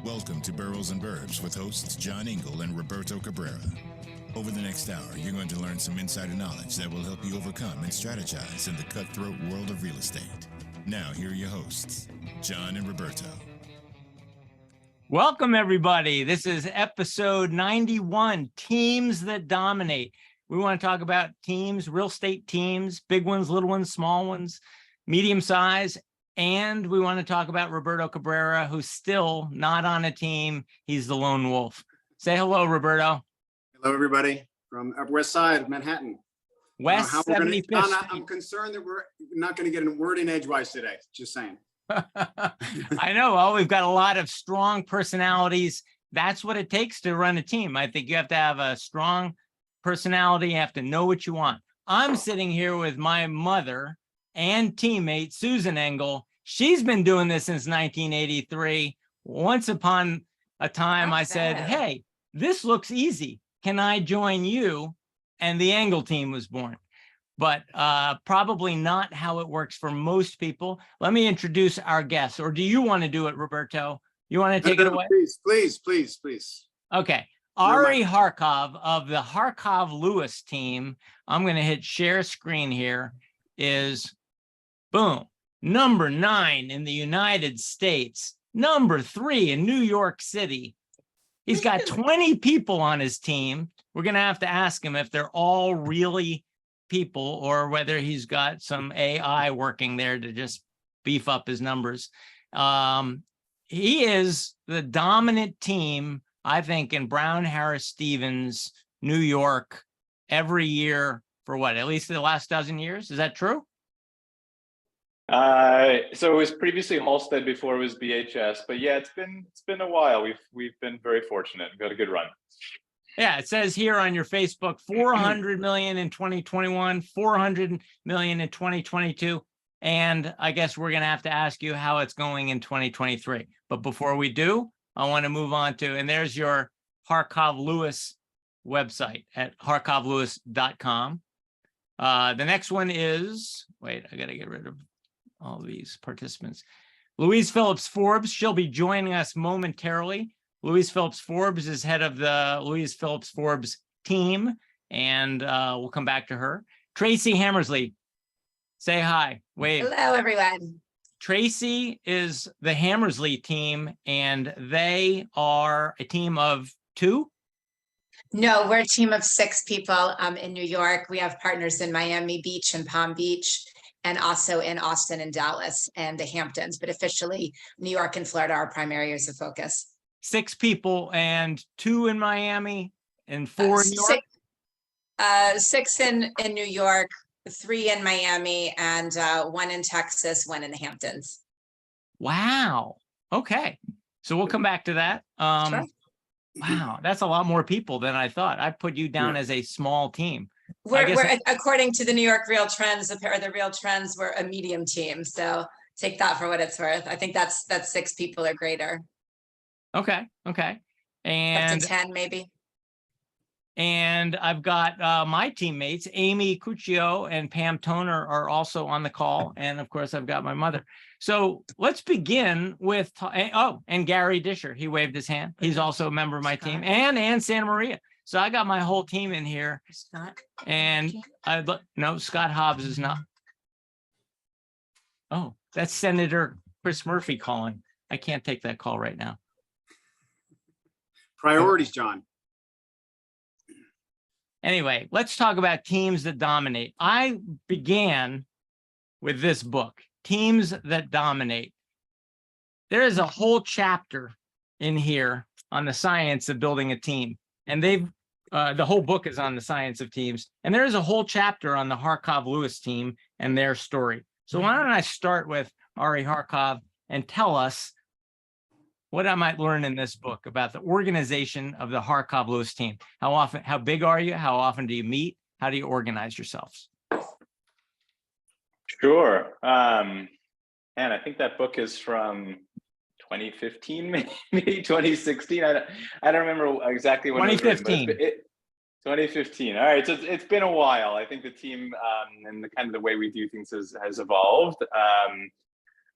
Welcome to Boroughs Burbs with hosts John Engel and Roberto Cabrera. Over the next hour, you're going to learn some insider knowledge that will help you overcome and strategize in the cutthroat world of real estate. Now, here are your hosts, John and Roberto. Welcome, everybody. This is episode 91, Teams That Dominate. We want to talk about teams, real estate teams, big ones, little ones, small ones, medium size. And we want to talk about Roberto Cabrera, who's still not on a team. He's the lone wolf. Say hello, Roberto. Hello, everybody from Upper West Side of Manhattan. West 75th. I'm concerned that we're not going to get a word in edgewise today. Just saying. I know. Well, we've got a lot of strong personalities. That's what it takes to run a team. I think you have to have a strong personality. You have to know what you want. I'm sitting here with my mother and teammate, Susan Engel. She's been doing this since 1983. Once upon a time, I said, hey, this looks easy. Can I join you? And the Engel team was born. But probably not how it works for most people. Let me introduce our guests. Or do you want to do it, Roberto? You want to take it away? Please. Okay. Ari Harkov of the Harkov Lewis team, I'm going to hit share screen here, is, boom, number 9 in the United States, number 3 in New York City. He's got 20 people on his team. We're going to have to ask him if they're all really people or whether he's got some AI working there to just beef up his numbers. He is the dominant team, I think, in Brown Harris Stevens, New York, every year for what, at least the last dozen years? Is that true? So it was previously Halstead before it was BHS, but yeah, it's been a while. We've been very fortunate. We've got a good run. Yeah, it says here on your Facebook, 400 million in 2021, 400 million in 2022. And I guess we're going to have to ask you how it's going in 2023. But before we do, I want to move on to, and there's your Harkov Lewis website at harkovlewis.com. The next one is, wait, I got to get rid of all these participants. Louise Phillips Forbes, she'll be joining us momentarily. Louise Phillips Forbes is head of the Louise Phillips Forbes team, and we'll come back to her. Tracie Hamersley, say hi, wave. Hello, everyone. Tracie is the Hamersley team, and they are a team of 2? No, we're a team of 6 people in New York. We have partners in Miami Beach and Palm Beach, and also in Austin and Dallas and the Hamptons, but officially New York and Florida are our primary areas of focus. 6 people and 2 in Miami and 4 in New York? 6 in New York, 3 in Miami, and 1 in Texas, 1 in the Hamptons. Wow. Okay. So we'll come back to that. Sure. Wow, that's a lot more people than I thought. I put you down as a small team. We're according to the New York Real Trends, the Real Trends, we're a medium team. So take that for what it's worth. I think that's 6 people or greater. Okay. And up to 10 maybe. And I've got my teammates, Amy Cuccio and Pam Toner are also on the call. And of course, I've got my mother. So let's begin with, and Gary Disher, he waved his hand. He's also a member of my team, and Ann Santa Maria. So I got my whole team in here. Scott. And no, Scott Hobbs is not. Oh, that's Senator Chris Murphy calling. I can't take that call right now. Priorities, John. Anyway, let's talk about teams that dominate. I began with this book, Teams That Dominate. There is a whole chapter in here on the science of building a team. And the whole book is on the science of teams. And there is a whole chapter on the Harkov Lewis team and their story. So why don't I start with Ari Harkov and tell us what I might learn in this book about the organization of the Harkov Lewis team. How big are you? How often do you meet? How do you organize yourselves? Sure. And I think that book is from 2015, maybe 2016. I don't remember exactly when. 2015. 2015. All right. So it's been a while. I think the team and the kind of the way we do things has evolved.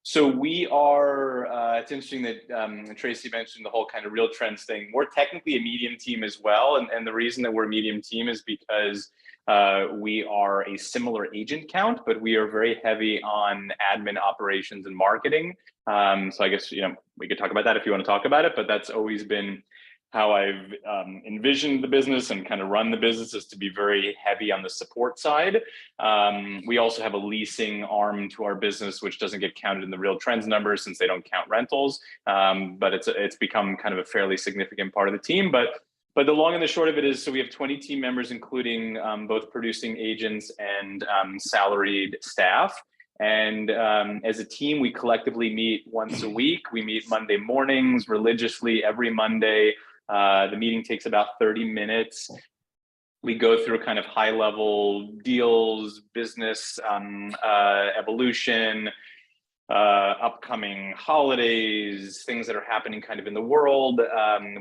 So we are, it's interesting that Tracie mentioned the whole kind of real trends thing. We're technically a medium team as well. And the reason that we're a medium team is because we are a similar agent count, but we are very heavy on admin operations and marketing. So I guess, we could talk about that if you want to talk about it, but that's always been how I've envisioned the business and kind of run the business, is to be very heavy on the support side. We also have a leasing arm to our business, which doesn't get counted in the real trends numbers since they don't count rentals. But it's become kind of a fairly significant part of the team. But the long and the short of it is, so we have 20 team members, including both producing agents and salaried staff. And as a team, we collectively meet once a week. We meet Monday mornings religiously every Monday. The meeting takes about 30 minutes. We go through kind of high level deals, business evolution, upcoming holidays, things that are happening kind of in the world.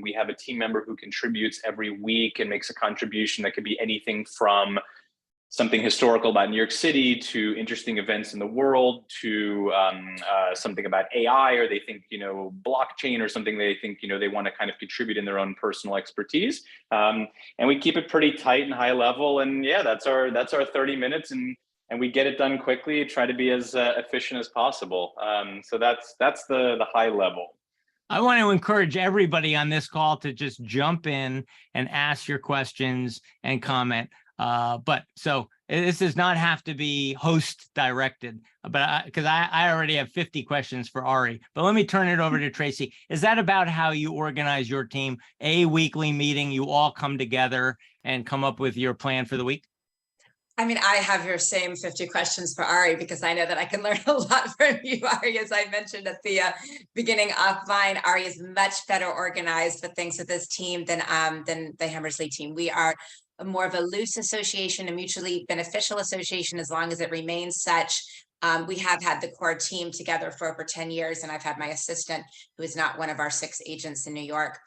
We have a team member who contributes every week and makes a contribution that could be anything from something historical about New York City to interesting events in the world to something about AI, or they think, blockchain, or something they think, they want to kind of contribute in their own personal expertise. And we keep it pretty tight and high level. And yeah, that's our 30 minutes, and we get it done quickly, try to be as efficient as possible. So that's the high level. I want to encourage everybody on this call to just jump in and ask your questions and comment. But so this does not have to be host directed, but because I already have 50 questions for Ari, but let me turn it over to Tracie. Is that about how you organize your team? A weekly meeting, you all come together and come up with your plan for the week? I mean, I have your same 50 questions for Ari, because I know that I can learn a lot from you, Ari. As I mentioned at the beginning offline, Ari is much better organized with things with his team than the Hamersley team. We are more of a loose association, a mutually beneficial association, as long as it remains such. We have had the core team together for over 10 years, and I've had my assistant, who is not one of our 6 agents in New York,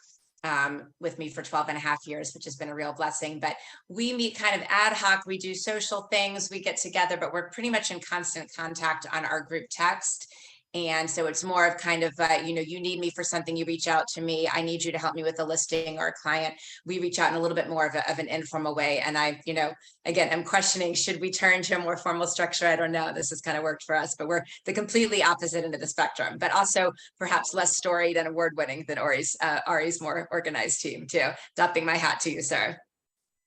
with me for 12 and a half years, which has been a real blessing. But we meet kind of ad hoc, we do social things, we get together, but we're pretty much in constant contact on our group text. And so it's more of kind of, you need me for something, you reach out to me. I need you to help me with a listing or a client. We reach out in a little bit more of an informal way. And I, again, I'm questioning, should we turn to a more formal structure? I don't know. This has kind of worked for us, but we're the completely opposite end of the spectrum, but also perhaps less storied and award-winning than Ari's more organized team too. Doffing my hat to you, sir.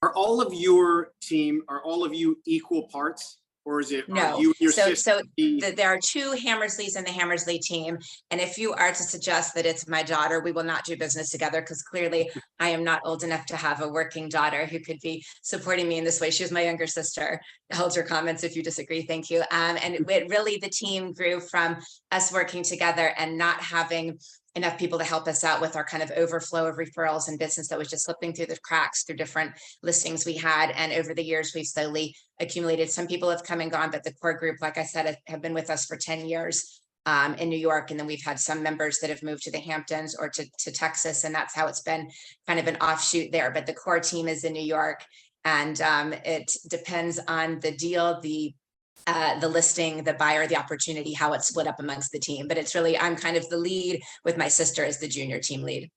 Are all of your team, are all of you equal parts? Or is it, no? There are 2 Hamersleys in the Hamersley team. And if you are to suggest that it's my daughter, we will not do business together, because clearly I am not old enough to have a working daughter who could be supporting me in this way. She was my younger sister. Hold your comments if you disagree. Thank you. And it really, the team grew from us working together and not having enough people to help us out with our kind of overflow of referrals and business that was just slipping through the cracks through different listings we had. And over the years, we've slowly accumulated. Some people have come and gone, but the core group, like I said, have been with us for 10 years in New York. And then we've had some members that have moved to the Hamptons or to Texas. And that's how it's been kind of an offshoot there. But the core team is in New York. And it depends on the deal, the listing, the buyer, the opportunity, how it's split up amongst the team. But it's really, I'm kind of the lead with my sister as the junior team lead.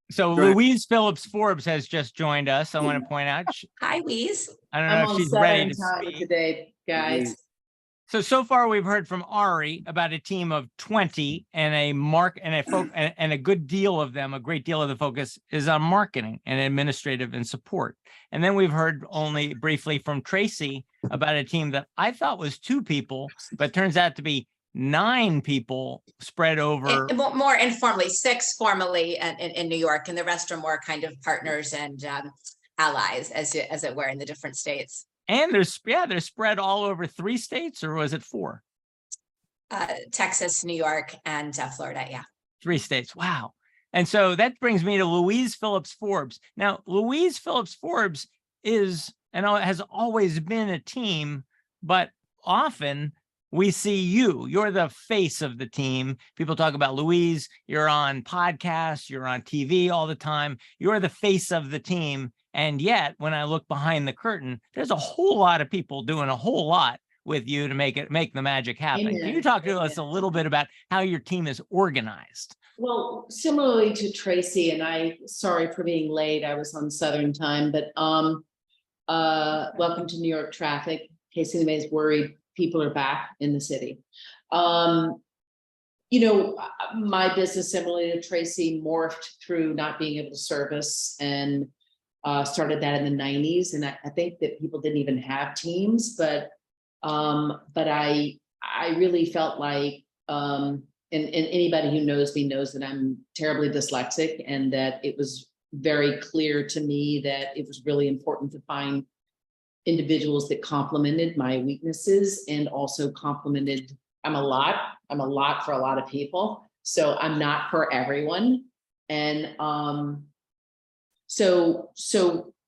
So Louise Phillips Forbes has just joined us. I want to point out. Hi, Louise. I don't know if she's ready to speak today, guys. So far we've heard from Ari about a team of 20 and a good deal of them, a great deal of the focus is on marketing and administrative and support. And then we've heard only briefly from Tracie about a team that I thought was 2 people, but turns out to be 9 people spread over. More informally, 6 formally in New York, and the rest are more kind of partners and allies, as it were, in the different states. And they're spread all over 3 states, or was it 4? Texas, New York, and Florida. Yeah. 3 states. Wow. And so that brings me to Louise Phillips Forbes. Now, Louise Phillips Forbes is, and has always been a team, but often we see you're the face of the team. People talk about Louise, you're on podcasts, you're on TV all the time. You're the face of the team. And yet, when I look behind the curtain, there's a whole lot of people doing a whole lot with you to make the magic happen. Amen. Can you talk to Amen. us a little bit about how your team is organized? Well, similarly to Tracie, and sorry for being late, I was on Southern time, but welcome to New York traffic. In case anybody's worried, people are back in the city. You know, my business, similarly to Tracie, morphed through not being able to service, and started that in the 90s. And I think that people didn't even have teams, but I really felt like, and anybody who knows me knows that I'm terribly dyslexic, and that it was very clear to me that it was really important to find individuals that complemented my weaknesses and also complemented. I'm a lot for a lot of people, so I'm not for everyone. And so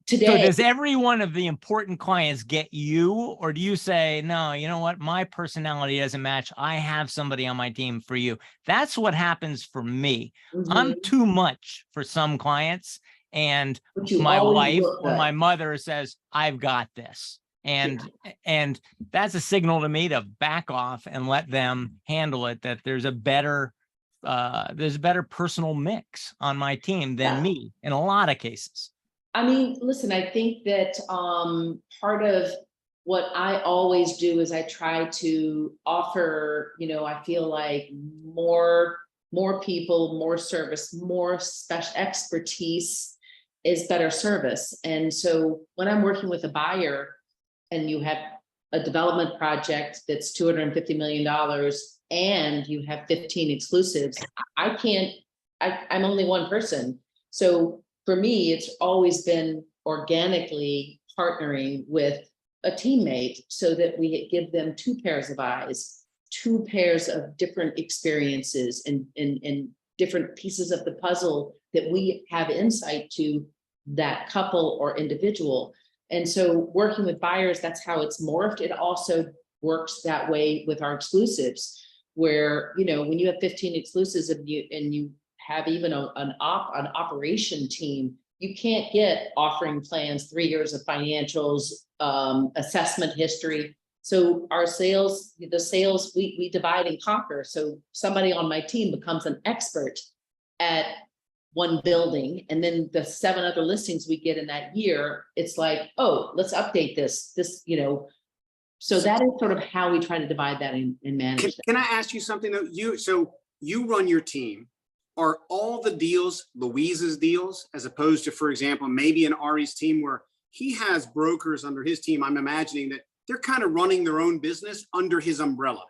today, So does every one of the important clients get you, or do you say, no, you know what, my personality doesn't match, I have somebody on my team for you? That's what happens for me. I'm too much for some clients, and my wife or my mother says, I've got this. And that's a signal to me to back off and let them handle it, that there's a better personal mix on my team than me in a lot of cases. I mean, listen, I think that part of what I always do is I try to offer, you know, I feel like more people, more service, more special expertise is better service. And so when I'm working with a buyer, and you have a development project that's $250 million and you have 15 exclusives, I'm only one person. So for me, it's always been organically partnering with a teammate so that we give them two pairs of eyes, two pairs of different experiences and different pieces of the puzzle that we have insight to that couple or individual. And so working with buyers, that's how it's morphed. It also works that way with our exclusives, where, you know, when you have 15 exclusives and you have even an operation team, you can't get offering plans, 3 years of financials, assessment history. So our sales, we divide and conquer. So somebody on my team becomes an expert at one building, and then the 7 other listings we get in that year, it's like, oh, let's update this, you know. So that is sort of how we try to divide that and manage that. Can I ask you something though? You run your team. Are all the deals Louise's deals, as opposed to, for example, maybe an Ari's team where he has brokers under his team? I'm imagining that they're kind of running their own business under his umbrella.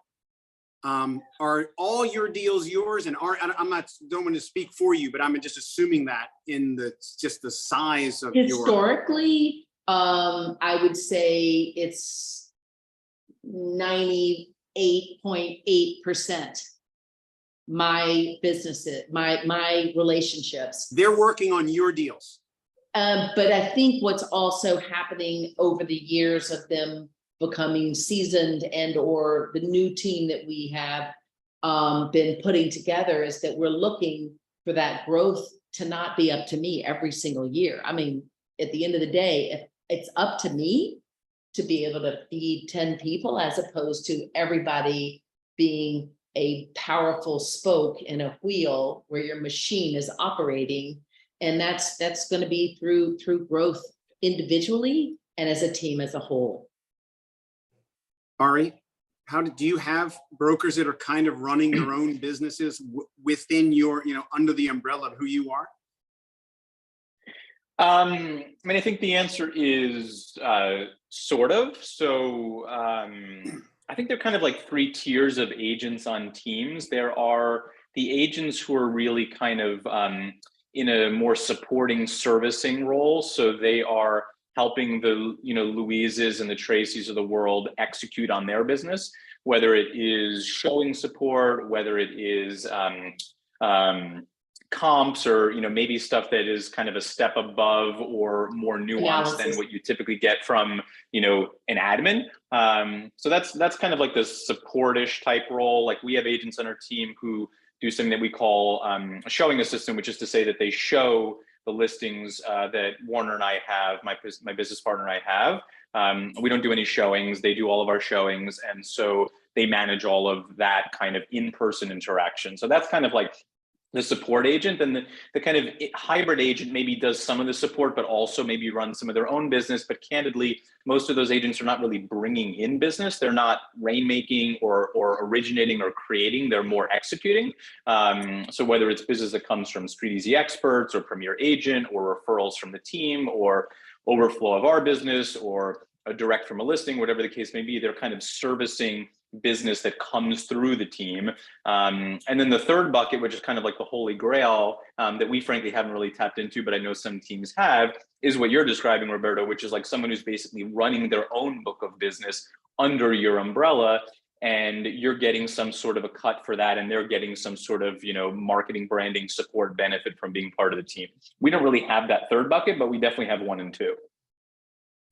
Are all your deals yours? And don't want to speak for you, but I'm just assuming that in the size of historically, I would say it's 98.8% my businesses, my relationships. They're working on your deals. But I think what's also happening over the years of them becoming seasoned and or the new team that we have been putting together is that we're looking for that growth to not be up to me every single year. I mean, at the end of the day, if it's up to me to be able to feed 10 people, as opposed to everybody being a powerful spoke in a wheel where your machine is operating. And that's going to be through growth individually and as a team as a whole. Ari, do you have brokers that are kind of running their own businesses within your, under the umbrella of who you are? I mean, I think the answer is sort of. So I think there are kind of like 3 tiers of agents on teams. There are the agents who are really kind of in a more supporting servicing role. So they are helping the Louises and the Tracies of the world execute on their business, whether it is showing support, whether it is comps, or maybe stuff that is kind of a step above or more nuanced than what you typically get from an admin. So that's kind of like the support-ish type role. Like we have agents on our team who do something that we call a showing assistant, which is to say that they show the listings that Warner and I have, my business partner and I have, We don't do any showings. They do all of our showings. And so they manage all of that kind of in-person interaction. So that's kind of like the support agent, and the kind of hybrid agent maybe does some of the support, but also maybe runs some of their own business. But candidly, most of those agents are not really bringing in business. They're not rainmaking or originating or creating. They're more executing. So whether it's business that comes from Street Easy experts or Premier Agent or referrals from the team or overflow of our business or a direct from a listing, whatever the case may be, they're kind of servicing business that comes through the team. And then the third bucket, which is kind of like the holy grail that we frankly haven't really tapped into, but I know some teams have, is what you're describing, Roberto, which is like someone who's basically running their own book of business under your umbrella, and you're getting some sort of a cut for that, and they're getting some sort of, you know, marketing, branding, support benefit from being part of the team. We don't really have that third bucket, but we definitely have 1 and 2.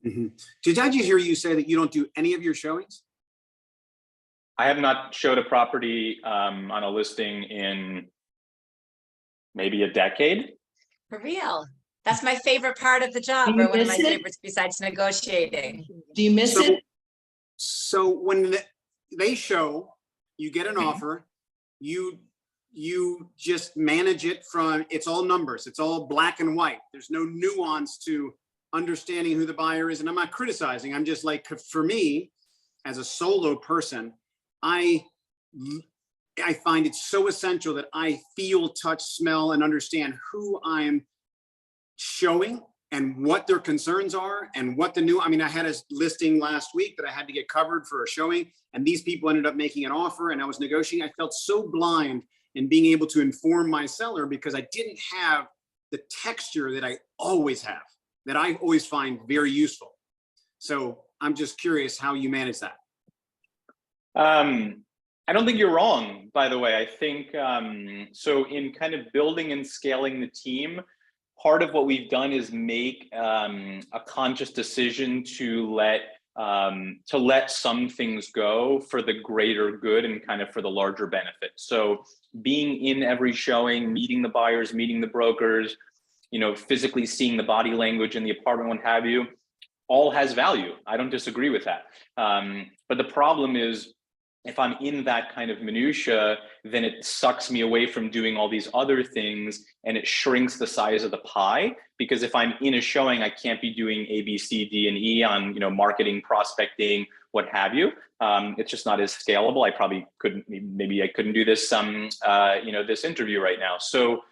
Mm-hmm. Did I just hear you say that you don't do any of your showings? I have not showed a property on a listing in maybe a decade. For real. That's my favorite part of the job, or one of my favorites besides negotiating. Do you miss it? So when they show, you get an offer, you just manage it from, it's all numbers, it's all black and white. There's no nuance to understanding who the buyer is. And I'm not criticizing, I'm just like, for me, as a solo person, I find it so essential that I feel, touch, smell, and understand who I'm showing and what their concerns are and what the new, I mean, I had a listing last week that I had to get covered for a showing, and these people ended up making an offer and I was negotiating. I felt so blind in being able to inform my seller because I didn't have the texture that I always have, that I always find very useful. So I'm just curious how you manage that. I don't think you're wrong, by the way. I think, so in kind of building and scaling the team, part of what we've done is make a conscious decision to let some things go for the greater good and kind of for the larger benefit. So being in every showing, meeting the buyers, meeting the brokers, you know, physically seeing the body language in the apartment, what have you, all has value. I don't disagree with that. But the problem is, if I'm in that kind of minutia, then it sucks me away from doing all these other things, and it shrinks the size of the pie. Because if I'm in a showing, I can't be doing A, B, C, D, and E on, you know, marketing, prospecting, what have you. It's just not as scalable. I probably couldn't, maybe I couldn't do this, you know, this interview right now. So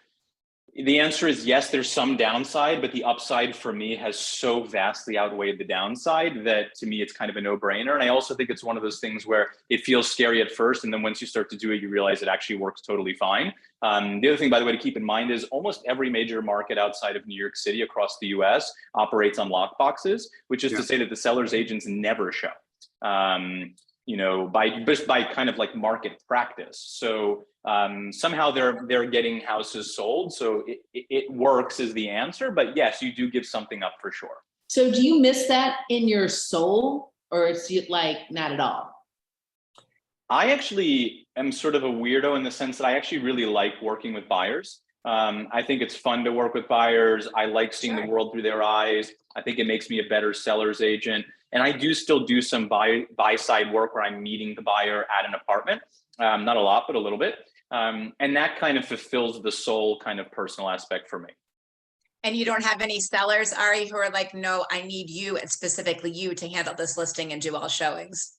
the answer is yes, there's some downside, but the upside for me has so vastly outweighed the downside that to me, it's kind of a no-brainer. And I also think it's one of those things where it feels scary at first. And then once you start to do it, you realize it actually works totally fine. The other thing, by the way, to keep in mind is almost every major market outside of New York City across the US operates on lockboxes, which is to say that the seller's agents never show, you know, just by kind of like market practice. So somehow they're getting houses sold. So it works is the answer, but yes, you do give something up for sure. So do you miss that in your soul, or is it like not at all? I actually am sort of a weirdo in the sense that I actually really like working with buyers. I think it's fun to work with buyers. I like seeing the world through their eyes. I think it makes me a better seller's agent. And I do still do some buy side work where I'm meeting the buyer at an apartment. Not a lot, but a little bit. And that kind of fulfills the soul kind of personal aspect for me. And you don't have any sellers, Ari, who are like, no, I need you and specifically you to handle this listing and do all showings?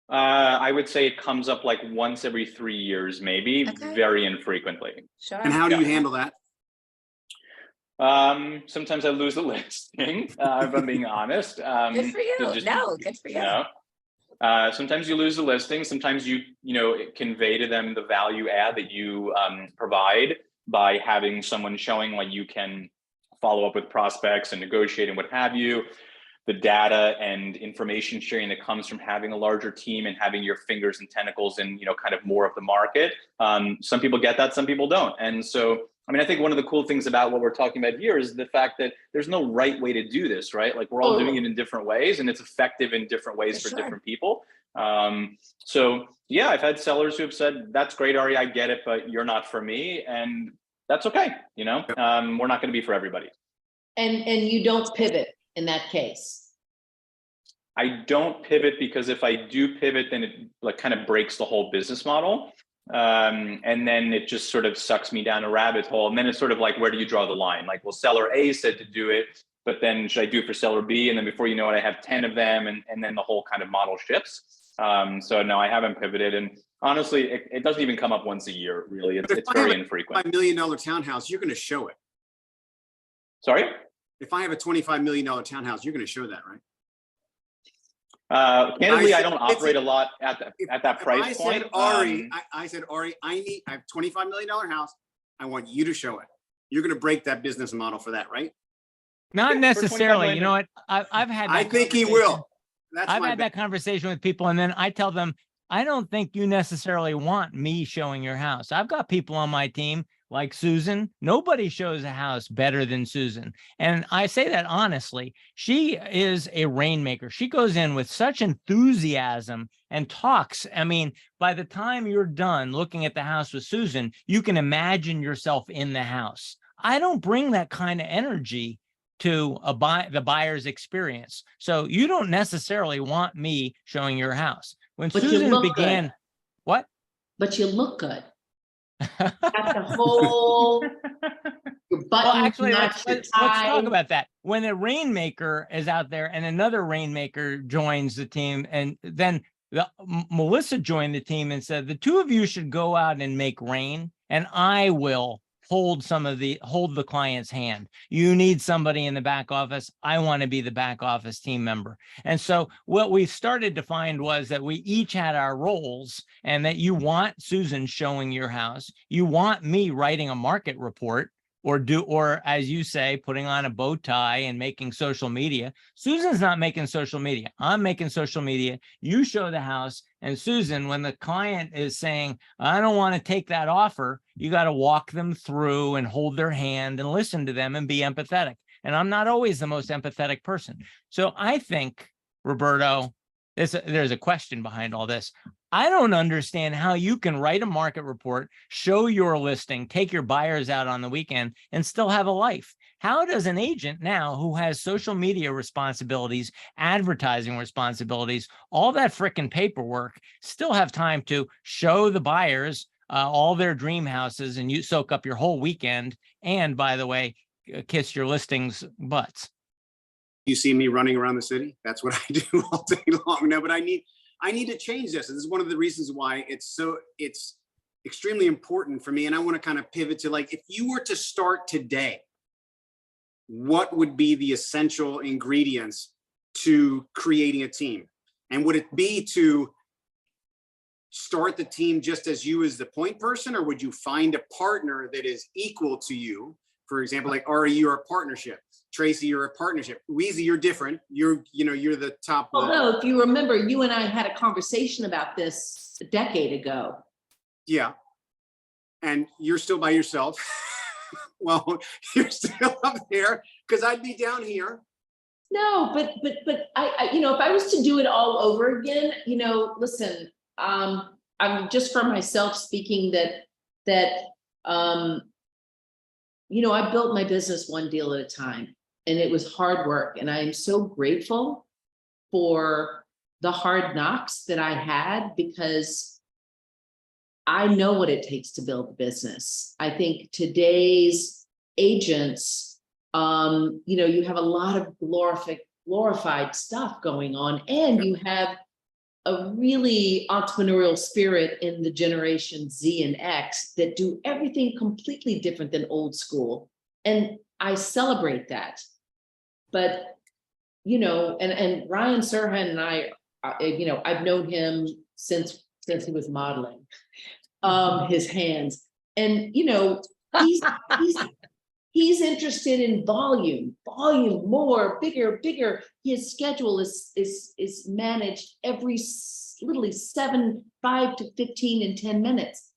I would say it comes up like once every 3 years, maybe, very infrequently. Sure. And how do you handle that? Sometimes I lose the listing, if I'm being honest. Good for you. Good for you. Sometimes you lose the listing. Sometimes you convey to them the value add that you provide by having someone showing like you can follow up with prospects and negotiate and what have you. The data and information sharing that comes from having a larger team and having your fingers and tentacles in, kind of more of the market. Some people get that, some people don't. And so, I think one of the cool things about what we're talking about here is the fact that there's no right way to do this, right? Like we're all doing it in different ways and it's effective in different ways for different people. So yeah, I've had sellers who have said, that's great, Ari, I get it, but you're not for me. And that's okay. We're not going to be for everybody. And you don't pivot in that case. I don't pivot because if I do pivot, then it like kind of breaks the whole business model. And then it just sort of sucks me down a rabbit hole. And then it's sort of like, where do you draw the line? Like, well, seller A said to do it, but then should I do it for seller B? And then before you know it, I have 10 of them, and then the whole kind of model shifts. So no, I haven't pivoted. And honestly, it doesn't even come up once a year, really. It's very infrequent. $5 million townhouse, you're going to show it. Sorry? If I have a $25 million townhouse, you're going to show that, right? Candidly, I don't operate a lot at that price point. I said, Ari, I have a $25 million house. I want you to show it. You're going to break that business model for that, right? Not necessarily. You know what? I've had. I think he will. I've had that conversation with people, and then I tell them, I don't think you necessarily want me showing your house. I've got people on my team like Susan. Nobody shows a house better than Susan. And I say that honestly. She is a rainmaker. She goes in with such enthusiasm and talks. I mean, by the time you're done looking at the house with Susan, you can imagine yourself in the house. I don't bring that kind of energy to the buyer's experience. So you don't necessarily want me showing your house. When Susan began, what? But you look good. Got the whole button. Well, actually, let's talk about that. When a rainmaker is out there and another rainmaker joins the team, and then Melissa joined the team and said, the two of you should go out and make rain, and I will hold the client's hand. You need somebody in the back office. I want to be the back office team member. And so what we started to find was that we each had our roles, and that you want Susan showing your house. You want me writing a market report, or as you say, putting on a bow tie and making social media. Susan's not making social media. I'm making social media. You show the house. And Susan, when the client is saying, I don't want to take that offer, you got to walk them through and hold their hand and listen to them and be empathetic. And I'm not always the most empathetic person. So I think, Roberto, there's a question behind all this. I don't understand how you can write a market report, show your listing, take your buyers out on the weekend, and still have a life. How does an agent now who has social media responsibilities, advertising responsibilities, all that frickin' paperwork, still have time to show the buyers all their dream houses, and you soak up your whole weekend, and by the way, kiss your listings butts? You see me running around the city? That's what I do all day long. No, but I need to change this. And this is one of the reasons why it's extremely important for me. And I want to kind of pivot to, like, if you were to start today, what would be the essential ingredients to creating a team? And would it be to start the team just as you as the point person, or would you find a partner that is equal to you? For example, like Ari, you're a partnership. Tracie, you're a partnership. Louise, you're different. You're the top. Although, if you remember, you and I had a conversation about this a decade ago. Yeah. And you're still by yourself. Well, you're still up there, because I'd be down here. No, but I if I was to do it all over again, listen, I'm just for myself speaking that I built my business one deal at a time, and it was hard work. And I am so grateful for the hard knocks that I had, because I know what it takes to build a business. I think today's agents, you have a lot of glorified stuff going on, and you have a really entrepreneurial spirit in the Generation Z and X that do everything completely different than old school. And I celebrate that. But, and Ryan Serhan and I, I've known him since he was modeling his hands. And, he's interested in volume, more, bigger. His schedule is managed every literally 5 to 15 in 10 minutes.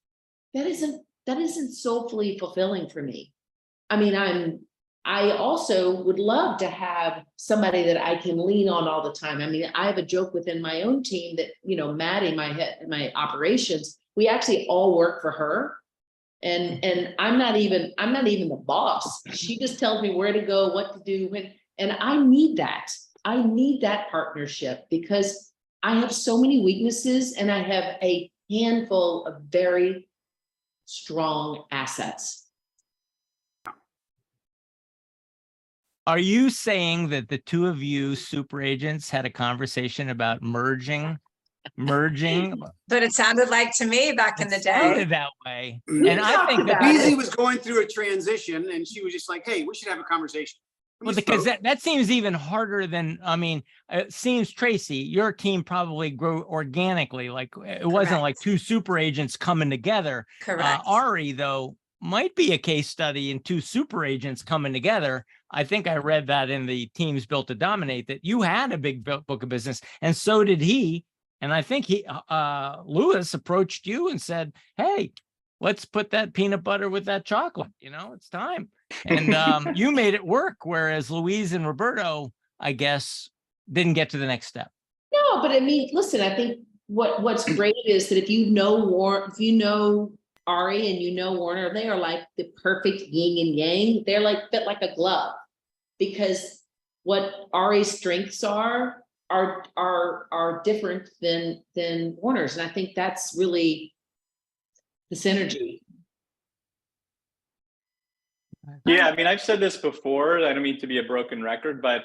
That isn't soulfully fulfilling for me. I mean, I also would love to have somebody that I can lean on all the time. I mean, I have a joke within my own team that, Maddie, my operations, we actually all work for her. And I'm not even the boss. She just tells me where to go, what to do, when, and I need that. I need that partnership because I have so many weaknesses and I have a handful of very strong assets. Are you saying that the two of you super agents had a conversation about merging? But it sounded like to me back in the It day. sounded that way. We And I talked think that about Louise it. was going through a transition and she was just like, hey, we should have a conversation. And we well, because spoke. that seems even harder than, I mean, it seems, Tracie, your team probably grew organically. Like it wasn't like two super agents coming together. Correct. Ari, though, might be a case study in two super agents coming together. I think I read that in the Teams Built to Dominate, that you had a big book of business and so did he. And I think Louis approached you and said, hey, let's put that peanut butter with that chocolate. You know, it's time. And you made it work. Whereas Louise and Roberto, I guess, didn't get to the next step. No, but I mean, listen, I think what's great is that if you know Ari and you know Warner, they are like the perfect yin and yang. They're like fit like a glove, because what Ari's strengths are different than Warner's, and I think that's really the synergy. Yeah, I mean, I've said this before. I don't mean to be a broken record, but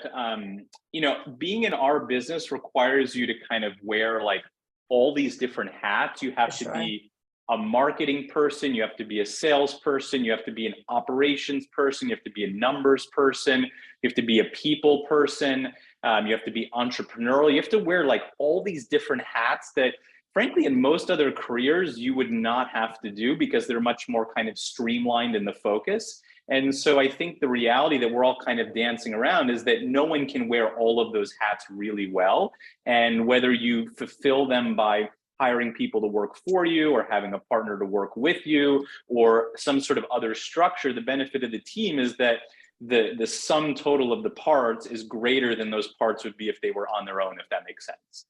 you know, being in our business requires you to kind of wear like all these different hats. You have to be a marketing person, you have to be a salesperson, you have to be an operations person, you have to be a numbers person, you have to be a people person, you have to be entrepreneurial. You have to wear like all these different hats that frankly in most other careers you would not have to do, because they're much more kind of streamlined in the focus. And so I think the reality that we're all kind of dancing around is that no one can wear all of those hats really well. And whether you fulfill them by hiring people to work for you or having a partner to work with you or some sort of other structure, the benefit of the team is that the sum total of the parts is greater than those parts would be if they were on their own, if that makes sense.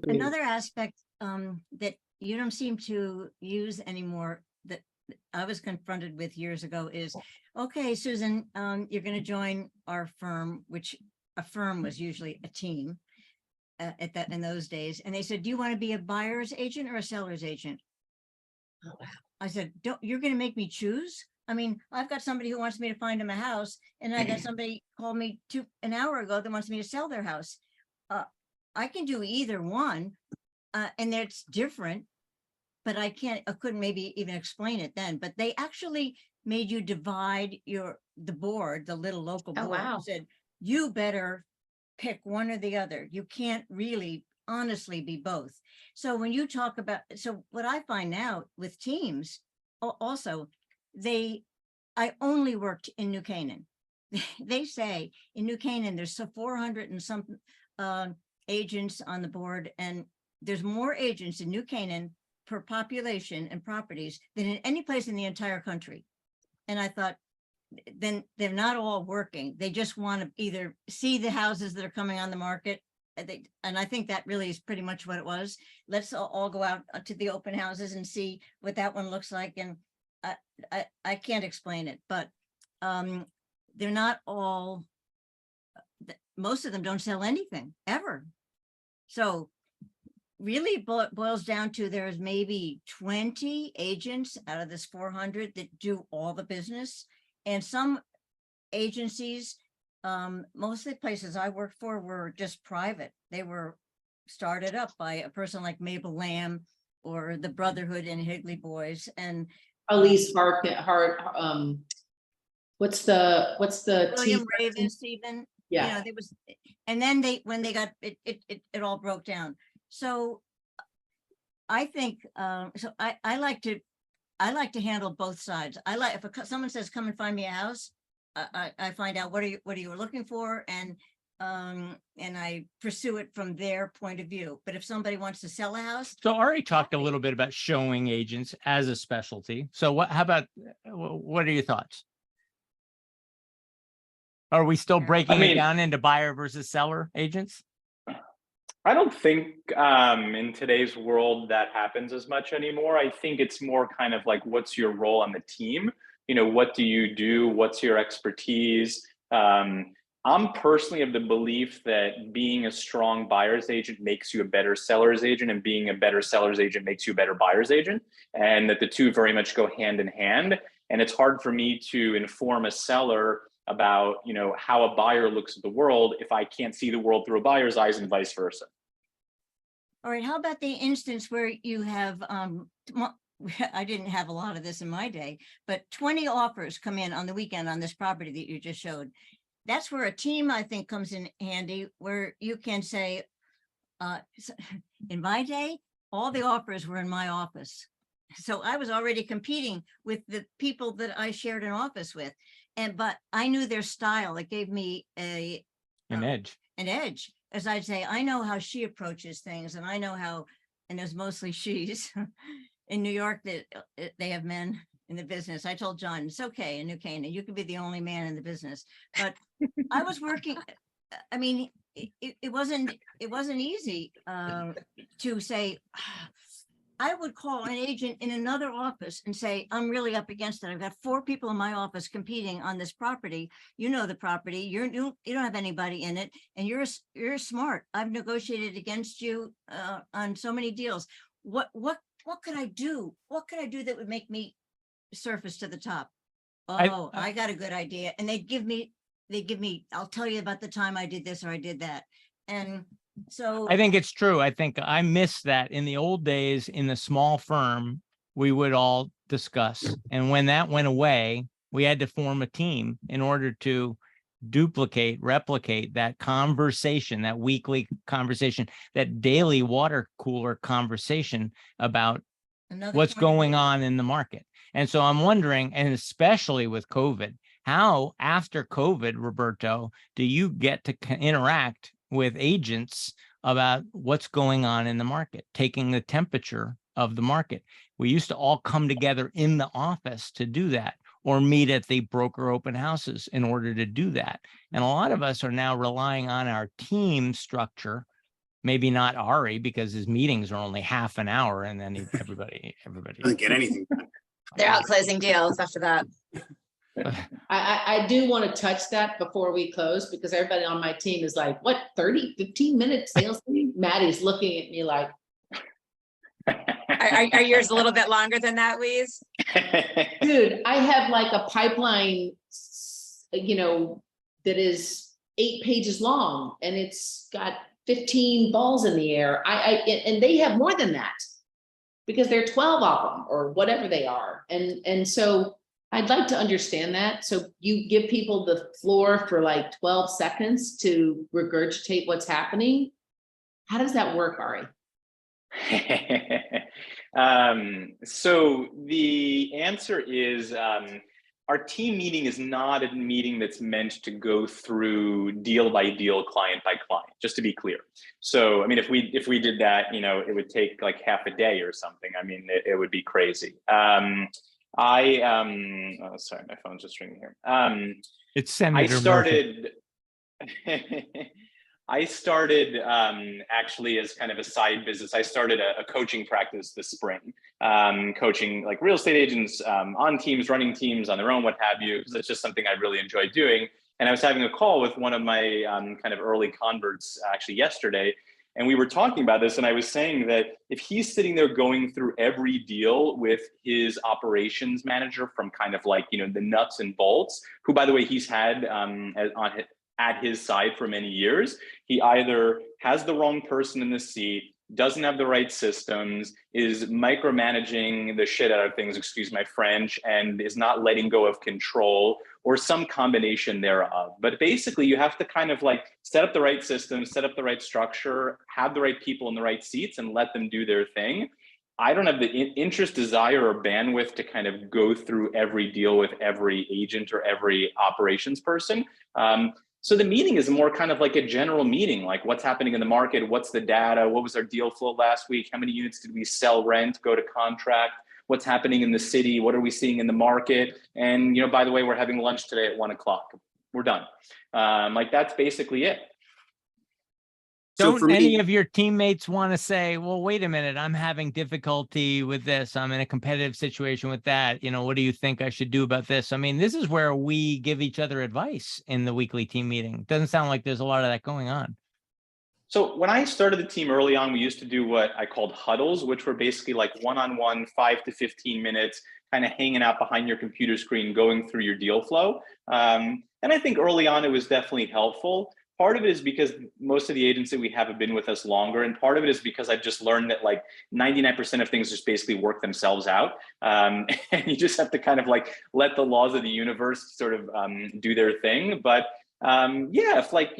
Another aspect that you don't seem to use anymore that I was confronted with years ago is, okay, Susan, you're going to join our firm, which a firm was usually a team in those days. And they said, do you want to be a buyer's agent or a seller's agent? Oh, wow. I said, you're going to make me choose? I mean, I've got somebody who wants me to find him a house, and I got somebody called me an hour ago that wants me to sell their house. I can do either one, and it's different, but I couldn't maybe even explain it then. But they actually made you divide the board, the little local board. Wow. Said, you better pick one or the other. You can't really honestly be both. So when you talk about, so what I find now with teams, also, I only worked in New Canaan. They say in New Canaan, there's 400 and some agents on the board, and there's more agents in New Canaan per population and properties than in any place in the entire country. And I thought, then they're not all working. They just want to either see the houses that are coming on the market. And I think that really is pretty much what it was. Let's all go out to the open houses and see what that one looks like. And I can't explain it, but they're not all, most of them don't sell anything ever. So really boils down to there's maybe 20 agents out of this 400 that do all the business. And some agencies, most of the places I worked for were just private. They were started up by a person like Mabel Lamb or the Brotherhood and Higley Boys. And Elise Harkov, what's the William Raven, Stephen. Yeah. You know, there was, and then when they got it all broke down. So I think so I like to handle both sides. I like, if someone says, come and find me a house, I find out what are you looking for, and I pursue it from their point of view. But if somebody wants to sell a house. So Ari talked a little bit about showing agents as a specialty. So how about, what are your thoughts? Are we still breaking it down into buyer versus seller agents? I don't think in today's world that happens as much anymore. I think it's more kind of like, what's your role on the team? You know, what do you do? What's your expertise? I'm personally of the belief that being a strong buyer's agent makes you a better seller's agent, and being a better seller's agent makes you a better buyer's agent, and that the two very much go hand in hand. And it's hard for me to inform a seller about, you know, how a buyer looks at the world if I can't see the world through a buyer's eyes, and vice versa. All right, how about the instance where you have, I didn't have a lot of this in my day, but 20 offers come in on the weekend on this property that you just showed. That's where a team, I think, comes in handy, where you can say, in my day, all the offers were in my office. So I was already competing with the people that I shared an office with. But I knew their style. It gave me an edge. As I'd say, I know how she approaches things, and I know how, and there's mostly she's in New York that they have men in the business. I told John, it's okay in New Canaan, you could be the only man in the business. But I was working, I mean, it wasn't easy to say, I would call an agent in another office and say, I'm really up against it. I've got 4 people in my office competing on this property. You know the property, you don't have anybody in it, and you're smart. I've negotiated against you on so many deals. What could I do? What could I do that would make me surface to the top? Oh, I got a good idea. And they give me, I'll tell you about the time I did this or I did that. And so I think it's true. I think I miss that. In the old days, in the small firm, we would all discuss. And when that went away, we had to form a team in order to replicate that conversation, that weekly conversation, that daily water cooler conversation about what's going on in the market. And so I'm wondering, and especially with COVID, how after COVID, Roberto, do you get to interact with agents about what's going on in the market, taking the temperature of the market? We used to all come together in the office to do that, or meet at the broker open houses in order to do that. And a lot of us are now relying on our team structure, maybe not Ari, because his meetings are only half an hour, and then everybody Doesn't get anything done. They're out closing deals after that. I do want to touch that before we close, because everybody on my team is like, what, 15 minutes sales team? Maddie's looking at me like. Are yours a little bit longer than that, Louise? Dude, I have like a pipeline, you know, that is 8 pages long, and it's got 15 balls in the air. And they have more than that, because there are 12 of them or whatever they are. And so I'd like to understand that. So you give people the floor for like 12 seconds to regurgitate what's happening. How does that work, Ari? So the answer is, our team meeting is not a meeting that's meant to go through deal by deal, client by client, just to be clear. So, I mean, if we did that, you know, it would take like half a day or something. I mean, it would be crazy. Oh, sorry, my phone's just ringing here. It's Senator I started actually as kind of a side business. I started a coaching practice this spring, coaching like real estate agents on teams, running teams on their own, what have you, because it's just something I really enjoy doing. And I was having a call with one of my kind of early converts actually yesterday, and we were talking about this, and I was saying that if he's sitting there going through every deal with his operations manager from kind of like, you know, the nuts and bolts, who, by the way, he's had at his side for many years, he either has the wrong person in the seat, doesn't have the right systems, is micromanaging the shit out of things, excuse my French, and is not letting go of control, or some combination thereof. But basically, you have to kind of like set up the right system, set up the right structure, have the right people in the right seats, and let them do their thing. I don't have the interest, desire, or bandwidth to kind of go through every deal with every agent or every operations person. So the meeting is more kind of like a general meeting, like what's happening in the market, what's the data, what was our deal flow last week, how many units did we sell, rent, go to contract, what's happening in the city, what are we seeing in the market, and, you know, by the way, we're having lunch today at 1 o'clock. We're done. Like that's basically it. So Don't for any me, of your teammates want to say, well, wait a minute, I'm having difficulty with this. I'm in a competitive situation with that. What do you think I should do about this? I mean, this is where we give each other advice in the weekly team meeting. Doesn't sound like there's a lot of that going on. So when I started the team early on, we used to do what I called huddles, which were basically like one-on-one, 5 to 15 minutes, kind of hanging out behind your computer screen, going through your deal flow. And I think early on, it was definitely helpful. Part of it is because most of the agents that we have been with us longer. And part of it is because I've just learned that like 99% of things just basically work themselves out. And you just have to kind of like let the laws of the universe sort of do their thing. But yeah, if like,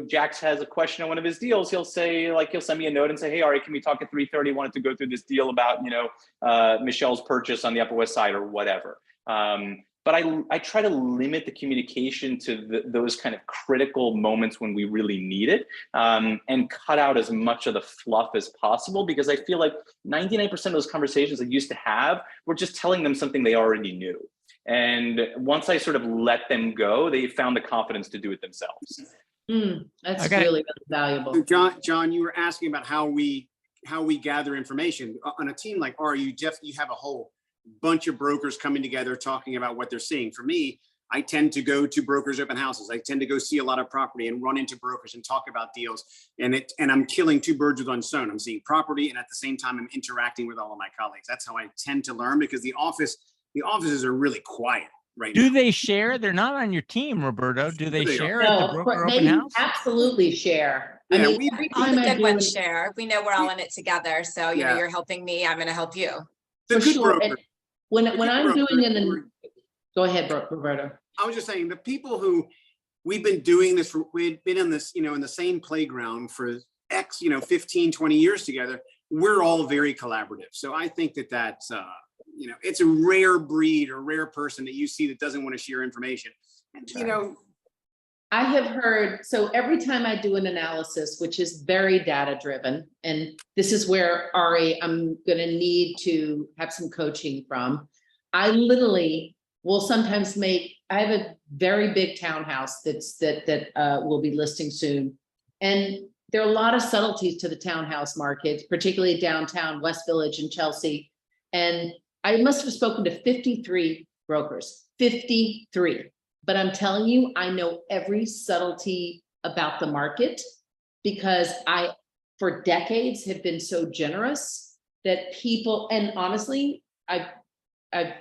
Jax has a question on one of his deals, he'll send me a note and say, hey, Ari, can we talk at 3:30? Wanted to go through this deal about, Michelle's purchase on the Upper West Side or whatever. But I try to limit the communication to those kind of critical moments when we really need it, and cut out as much of the fluff as possible, because I feel like 99% of those conversations I used to have were just telling them something they already knew. And once I sort of let them go, they found the confidence to do it themselves. That's Okay. really valuable. So John, you were asking about how we gather information on a team like Ari. You have a whole bunch of brokers coming together talking about what they're seeing. For me, I tend to go to brokers' open houses. I tend to go see a lot of property and run into brokers and talk about deals. And I'm killing two birds with one stone. I'm seeing property, and at the same time, I'm interacting with all of my colleagues. That's how I tend to learn, because the offices are really quiet right now. Do they share? They're not on your team, Roberto. Do they They share at the No, broker they open house? absolutely share. Yeah, I mean, every All time the I good do ones an- share. We know we're all in it together. So, Yeah. you're helping me. I'm going to help you. The for good sure. brokers. And when The I'm good doing brokers go ahead, Roberto. I was just saying, the people who we've been doing this, we've been in this, in the same playground for 15, 20 years together. We're all very collaborative. So I think that's, it's a rare breed or rare person that you see that doesn't want to share information. And, I have heard, so every time I do an analysis, which is very data driven, and this is where, Ari, I'm going to need to have some coaching from. I literally will sometimes I have a very big townhouse that will be listing soon. And there are a lot of subtleties to the townhouse market, particularly downtown, West Village and Chelsea. And I must have spoken to 53 brokers, 53. But I'm telling you, I know every subtlety about the market, because I, for decades, have been so generous that people, and honestly, I've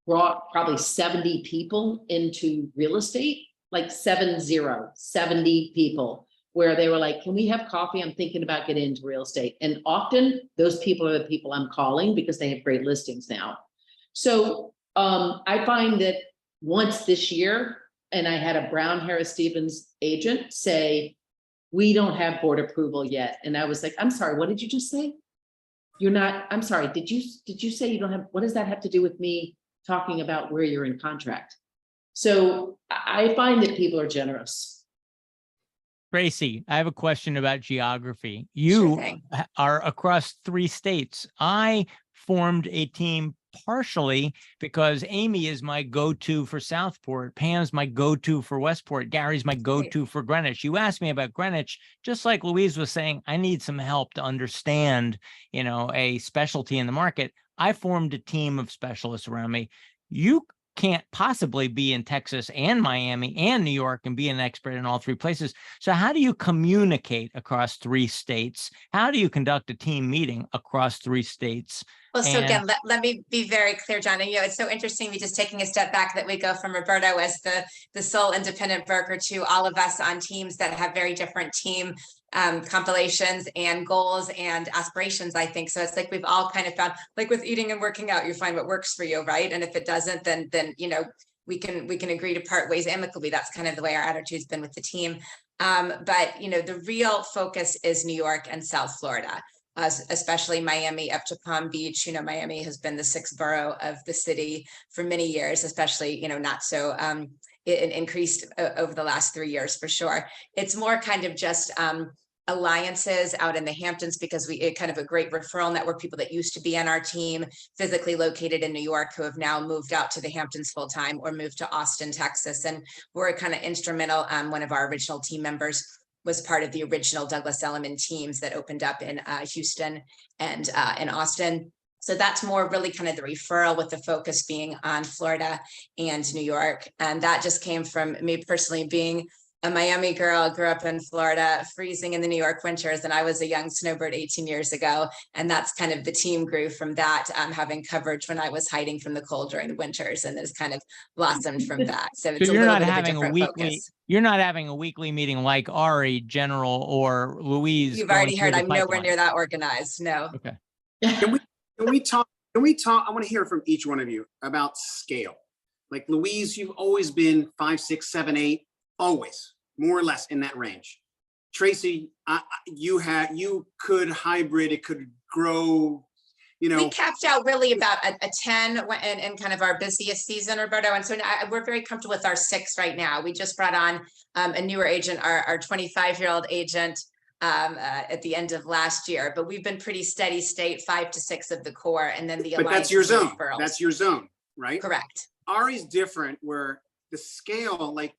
brought probably 70 people into real estate, like 70 people, where they were like, can we have coffee? I'm thinking about getting into real estate. And often those people are the people I'm calling because they have great listings now. So I find that once this year, and I had a Brown Harris Stevens agent say, we don't have board approval yet. And I was like, I'm sorry, what did you just say? I'm sorry, did you say you don't have, what does that have to do with me talking about where you're in contract? So I find that people are generous. Tracie, I have a question about geography. Sure You thing. are across 3 states. I formed a team partially because Amy is my go-to for Southport, Pam's my go-to for Westport, Gary's my go-to for Greenwich. You asked me about Greenwich, just like Louise was saying, I need some help to understand, a specialty in the market. I formed a team of specialists around me. You can't possibly be in Texas and Miami and New York and be an expert in all 3 places. So how do you communicate across 3 states? How do you conduct a team meeting across 3 states? Well, so again, let me be very clear, John. And it's so interesting, me just taking a step back, that we go from Roberto as the sole independent broker to all of us on teams that have very different team compilations and goals and aspirations, I think. So it's like we've all kind of found, like with eating and working out, you find what works for you, right? And if it doesn't, then we can agree to part ways amicably. That's kind of the way our attitude's been with the team. But the real focus is New York and South Florida. Especially Miami up to Palm Beach. Miami has been the 6th borough of the city for many years, especially, not so it increased over the last 3 years for sure. It's more kind of just alliances out in the Hamptons, because we kind of a great referral network, people that used to be on our team physically located in New York who have now moved out to the Hamptons full time or moved to Austin, Texas. And we're kind of instrumental. One of our original team members was part of the original Douglas Elliman teams that opened up in Houston and in Austin. So that's more really kind of the referral, with the focus being on Florida and New York. And that just came from me personally being a Miami girl, grew up in Florida, freezing in the New York winters, and I was a young snowbird 18 years ago. And that's kind of the team grew from that, having coverage when I was hiding from the cold during the winters, and it's kind of blossomed from that. So it's you're a little not bit of a having a different weekly, focus. you're not having a weekly meeting like Ari, General, or Louise. You've going already heard through the I'm nowhere pipeline. near that organized. No. Okay. Can we talk? Can we talk? I want to hear from each one of you about scale. Like Louise, you've always been 5, 6, 7, 8, always more or less in that range. Tracie, you could hybrid, it could grow. You know, we capped out really about a 10 in kind of our busiest season, Roberto. And so now we're very comfortable with our 6 right now. We just brought on a newer agent, our 25-year-old agent at the end of last year, but we've been pretty steady state, 5 to 6 of the core. And then the but that's your zone. referrals. That's your zone, right? Correct. Ari's different, where the scale, like,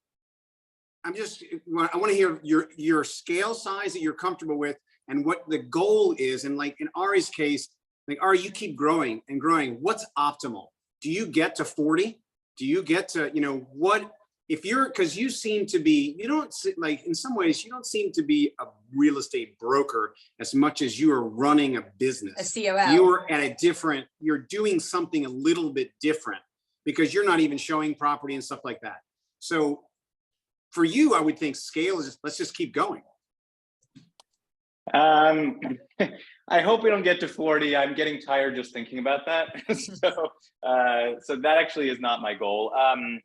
I want to hear your scale size that you're comfortable with and what the goal is. And like in Ari's case, like, Ari, you keep growing and growing. What's optimal? Do you get to 40? Do you get to, what, if you're, because you seem to be, you don't, like, in some ways, you don't seem to be a real estate broker as much as you are running a business. A COO. You're at a different, you're doing something a little bit different because you're not even showing property and stuff like that. So for you, I would think scale is just, let's just keep going. I hope we don't get to 40. I'm getting tired just thinking about that. So that actually is not my goal. I'm,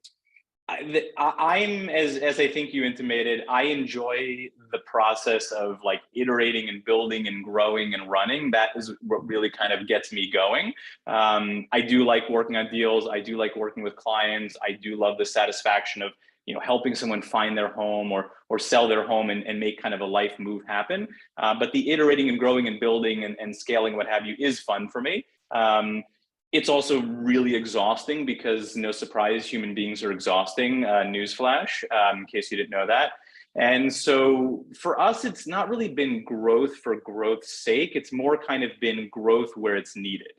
as I think you intimated, I enjoy the process of like iterating and building and growing and running. That is what really kind of gets me going. I do like working on deals. I do like working with clients. I do love the satisfaction of helping someone find their home or sell their home and make kind of a life move happen. But the iterating and growing and building and scaling, what have you, is fun for me. It's also really exhausting because, no surprise, human beings are exhausting, newsflash, in case you didn't know that. And so for us, it's not really been growth for growth's sake. It's more kind of been growth where it's needed.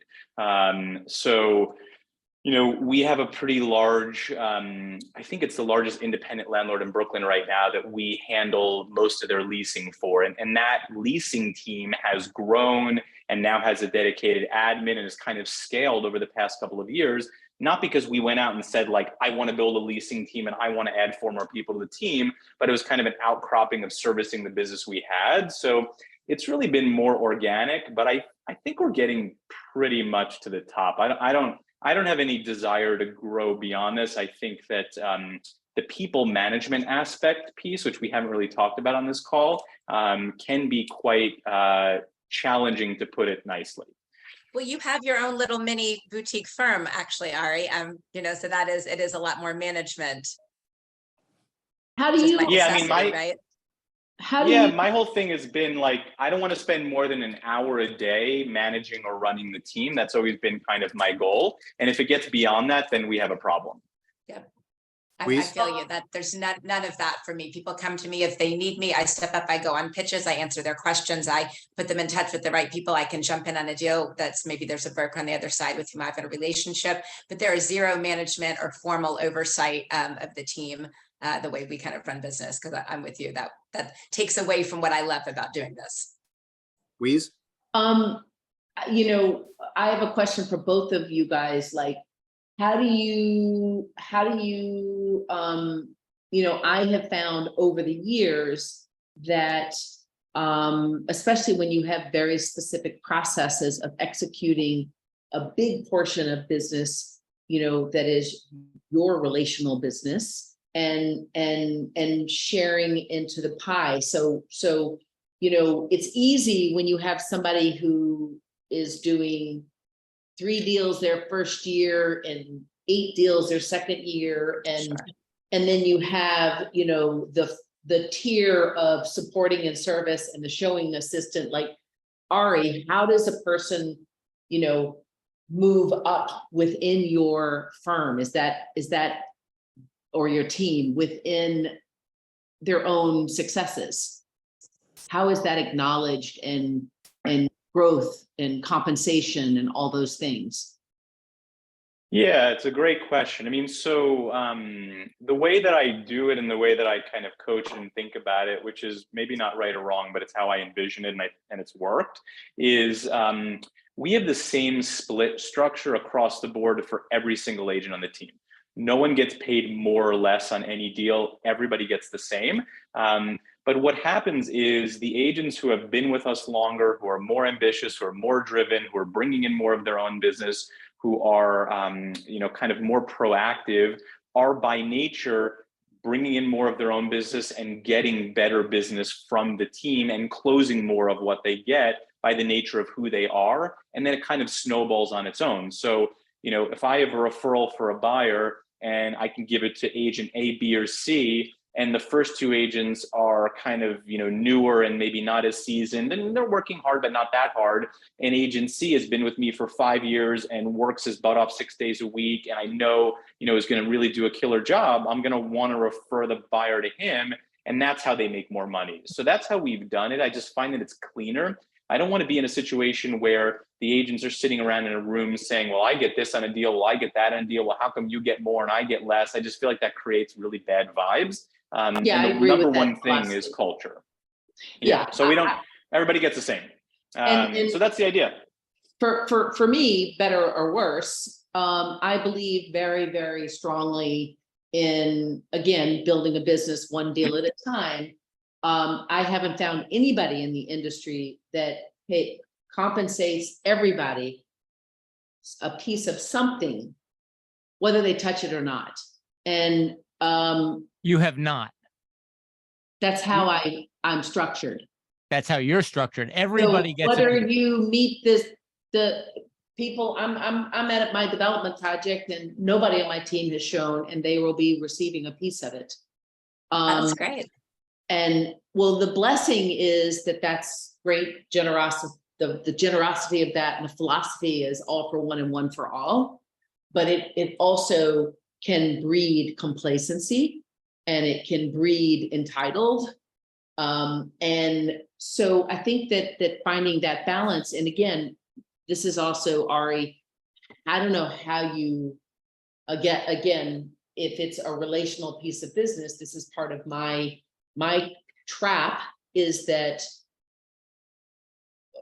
We have a pretty large, I think it's the largest independent landlord in Brooklyn right now that we handle most of their leasing for. And that leasing team has grown and now has a dedicated admin and has kind of scaled over the past couple of years, not because we went out and said, like, I want to build a leasing team and I want to add 4 more people to the team, but it was kind of an outcropping of servicing the business we had. So it's really been more organic, but I think we're getting pretty much to the top. I don't have any desire to grow beyond this. I think that the people management aspect piece, which we haven't really talked about on this call, can be quite challenging, to put it nicely. Well, you have your own little mini boutique firm, actually, Ari. So it is a lot more management. How do you? Yeah, I mean, right? My whole thing has been like, I don't want to spend more than an hour a day managing or running the team. That's always been kind of my goal. And if it gets beyond that, then we have a problem. Yeah. I feel you that there's none of that for me. People come to me if they need me. I step up, I go on pitches, I answer their questions, I put them in touch with the right people. I can jump in on a deal that's maybe there's a broker on the other side with whom I've had a relationship, but there is zero management or formal oversight of the team. The way we kind of run business, because I'm with you, that takes away from what I love about doing this. Louise? I have a question for both of you guys. Like, how do you, I have found over the years that, especially when you have very specific processes of executing a big portion of business, that is your relational business, and sharing into the pie. So it's easy when you have somebody who is doing 3 deals their first year and 8 deals their second year, and Sure. And then you have the tier of supporting and service and the showing assistant. Like, Ari, how does a person move up within your firm? Is that or your team within their own successes? how is that acknowledged and growth and compensation and all those things? Yeah, it's a great question. I mean, so the way that I do it and the way that I kind of coach and think about it, which is maybe not right or wrong, but it's how I envision it and it's worked, is we have the same split structure across the board for every single agent on the team. No one gets paid more or less on any deal. Everybody gets the same. But what happens is the agents who have been with us longer, who are more ambitious, who are more driven, who are bringing in more of their own business, who are, kind of more proactive, are by nature bringing in more of their own business and getting better business from the team and closing more of what they get by the nature of who they are. And then it kind of snowballs on its own. So, if I have a referral for a buyer and I can give it to agent A, B, or C, and the first two agents are kind of, newer and maybe not as seasoned, and they're working hard, but not that hard. And agent C has been with me for 5 years and works his butt off 6 days a week. And I know, is going to really do a killer job. I'm going to want to refer the buyer to him. And that's how they make more money. So that's how we've done it. I just find that it's cleaner. I don't want to be in a situation where the agents are sitting around in a room saying, well, I get this on a deal. Well, I get that on a deal. Well, how come you get more and I get less? I just feel like that creates really bad vibes. And the number one thing is culture. Yeah. So everybody gets the same. So that's the idea. For me, better or worse, I believe very, very strongly in, again, building a business one deal at a time. I haven't found anybody in the industry that compensates everybody a piece of something, whether they touch it or not. And you have not. That's how I'm structured. That's how you're structured. Everybody So gets whether it. you meet the people, I'm at my development project and nobody on my team has shown, and they will be receiving a piece of it. That's great. And well, the blessing is that's great generosity. The generosity of that and the philosophy is all for one and one for all. But it also can breed complacency and it can breed entitled. And so I think that finding that balance, and again, this is also, Ari, I don't know how you again, if it's a relational piece of business, this is part of my trap, is that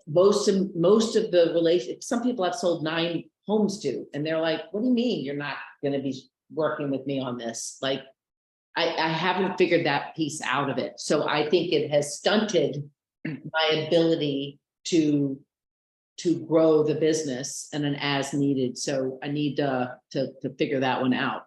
most of the relation, some people I've sold 9 homes to, and they're like, what do you mean you're not going to be working with me on this? Like, I haven't figured that piece out of it. So I think it has stunted my ability to grow the business and an as needed. So I need to figure that one out.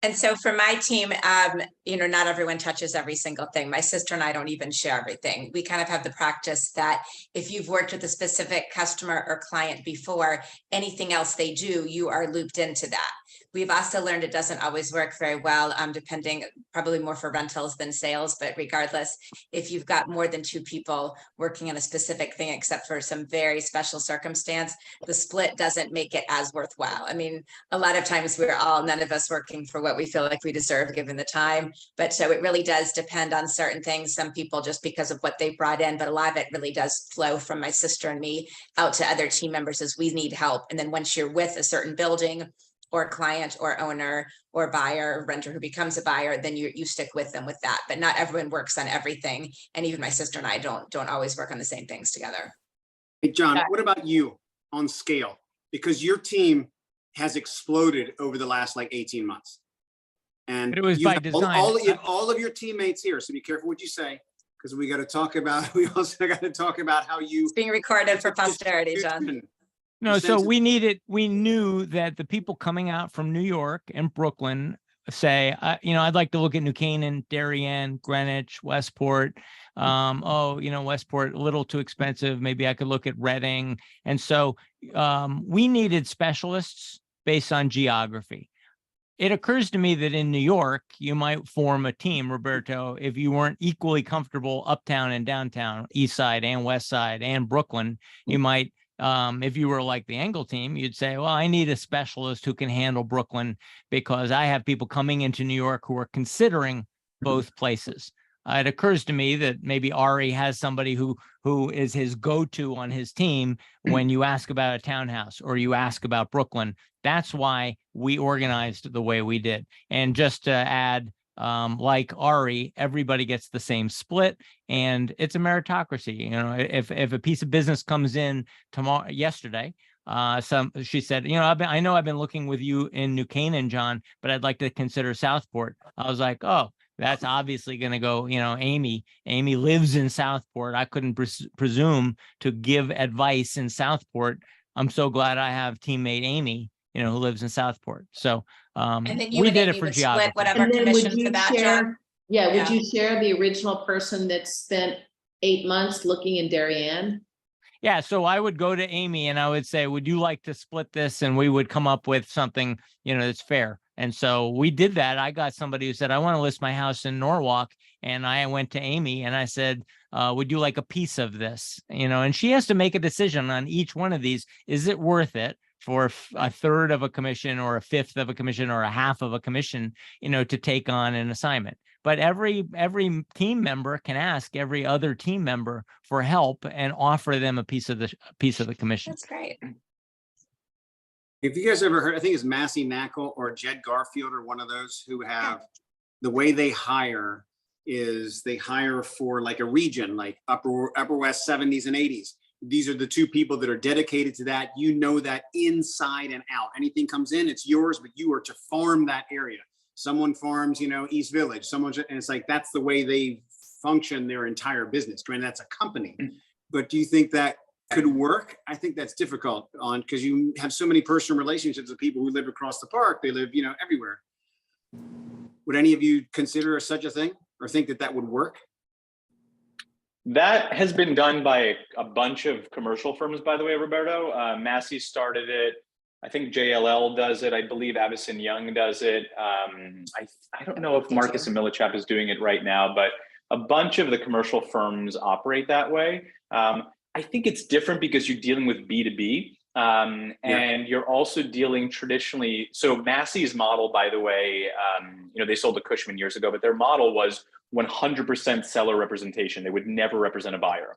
And so for my team, not everyone touches every single thing. My sister and I don't even share everything. We kind of have the practice that if you've worked with a specific customer or client before, anything else they do, you are looped into that. We've also learned it doesn't always work very well, depending, probably more for rentals than sales. But regardless, if you've got more than 2 people working on a specific thing, except for some very special circumstance, the split doesn't make it as worthwhile. I mean, a lot of times none of us working for what we feel like we deserve given the time. But so it really does depend on certain things. Some people just because of what they brought in, but a lot of it really does flow from my sister and me out to other team members as we need help. And then once you're with a certain building or client or owner or buyer or renter who becomes a buyer, then you stick with them with that. But not everyone works on everything. And even my sister and I don't always work on the same things together. Hey, John, what about you on scale? Because your team has exploded over the last 18 months. And But it was by design. All of your teammates here. So be careful what you say, because we also got to talk about how you. It's being recorded for posterity, John. No, so we knew that the people coming out from New York and Brooklyn say, I'd like to look at New Canaan, Darien, Greenwich, Westport. Westport, a little too expensive. Maybe I could look at Reading. And so we needed specialists based on geography. It occurs to me that in New York, you might form a team, Roberto, if you weren't equally comfortable uptown and downtown, East Side and West Side and Brooklyn. You might, if you were like the Engel team, you'd say, well, I need a specialist who can handle Brooklyn because I have people coming into New York who are considering both places. it occurs to me that maybe Ari has somebody who is his go-to on his team when you ask about a townhouse or you ask about Brooklyn. That's why we organized the way we did. And just to add, like Ari, everybody gets the same split, and it's a meritocracy. You know, if a piece of business comes in yesterday, she said, you know, I've been looking with you in New Canaan, John, but I'd like to consider Southport. I was like, oh, that's obviously going to go, you know, Amy lives in Southport. I couldn't presume to give advice in Southport. I'm so glad I have teammate Amy, you know, who lives in Southport. So And then you we and did Amy it for would geography. split whatever And then would commission for you that, share, John? yeah, would Yeah. you share the original person that spent 8 months looking in Darien? Yeah, so I would go to Amy and I would say, would you like to split this? And we would come up with something, you know, that's fair. And so we did that. I got somebody who said, I want to list my house in Norwalk. And I went to Amy and I said, would you like a piece of this? You know, and she has to make a decision on each one of these. Is it worth it for a third of a commission or a fifth of a commission or a half of a commission, you know, to take on an assignment? But every team member can ask every other team member for help and offer them a piece of the commission. That's great. If you guys ever heard, I think it's Massey Knackle or Jed Garfield or one of those who have, the way they hire is they hire for like a region, like Upper West 70s and 80s. These are the two people that are dedicated to that. You know that inside and out. Anything comes in, it's yours, but you are to farm that area. Someone farms, you know, East Village, and it's like, that's the way they function their entire business. Granted, that's a company, but do you think that could work? I think that's difficult because you have so many personal relationships with people who live across the park. They live, you know, everywhere. Would any of you consider such a thing or think that that would work? That has been done by a bunch of commercial firms, by the way, Roberto. Massey started it. I think JLL does it. I believe Avison Young does it. I don't know if Marcus and Millichap is doing it right now, but a bunch of the commercial firms operate that way. I think it's different because you're dealing with B2B, and you're also dealing traditionally. So Massey's model, by the way, you know, they sold to Cushman years ago, but their model was 100% seller representation. They would never represent a buyer.